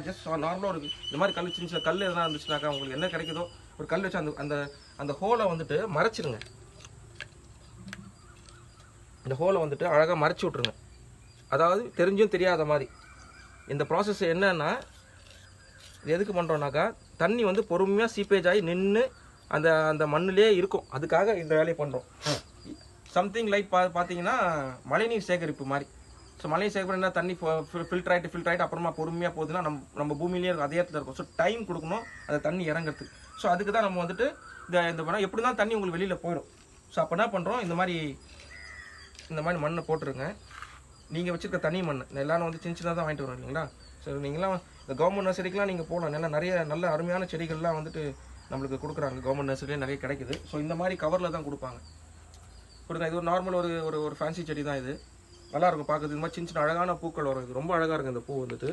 Just நார்மலாக ஒரு இந்த மாதிரி கல் சின்ன சின்ன கல் எதனா இருந்துச்சுனாக்கா உங்களுக்கு என்ன கிடைக்குதோ ஒரு கல் வச்சு அந்த அந்த அந்த ஹோலை வந்துட்டு மறைச்சிடுங்க. இந்த ஹோலை வந்துட்டு அழகாக மறைச்சி விட்ருங்க. அதாவது தெரிஞ்சும் தெரியாத மாதிரி. இந்த ப்ராசஸ் என்னன்னா இது எதுக்கு பண்ணுறோன்னாக்கா தண்ணி வந்து பொறுமையாக சீப்பேஜ் ஆகி நின்று அந்த அந்த மண்ணிலே இருக்கும். அதுக்காக இந்த வேலையை பண்ணுறோம். சம்திங் லைக் பார்த்தீங்கன்னா மழைநீர் சேகரிப்பு மாதிரி. ஸோ மழைநீர் சேகரிப்பு என்ன தண்ணி ஃபில்டர் ஆகிட்டு அப்புறமா பொறுமையாக போகுதுன்னா நம்ம பூமியிலே இருக்கும், அதே இடத்துல இருக்கும். ஸோ டைம் கொடுக்கணும் அந்த தண்ணி இறங்கிறதுக்கு. ஸோ அதுக்கு தான் நம்ம வந்துட்டு இந்த பண்ணால் எப்படி தான் தண்ணி உங்களுக்கு வெளியில் போயிடும். ஸோ அப்போ என்ன பண்ணுறோம், இந்த மாதிரி மண்ணை போட்டுருங்க. நீங்கள் வச்சுருக்க தனி மண் எல்லாரும் வந்து சின்ன சின்னதாக தான் வாங்கிட்டு வரோம் இல்லைங்களா. ஸோ நீங்களாம் இந்த கவர்மெண்ட் நர்சரிக்கெலாம் நீங்கள் போகலாம். நிறைய நல்ல அருமையான செடிகள்லாம் வந்துட்டு நம்மளுக்கு கொடுக்குறாங்க. கவர்மெண்ட் நர்சரியே நிறைய கிடைக்குது. ஸோ இந்த மாதிரி கவரில் தான் கொடுப்பாங்க. இது ஒரு நார்மல் ஒரு ஃபேன்சி செடி தான். இது நல்லாயிருக்கும் பார்க்குறது. இந்த மாதிரி சின்ன சின்ன அழகான பூக்கள் வரும். இது ரொம்ப அழகாக இருக்கும் இந்த பூ வந்துட்டு.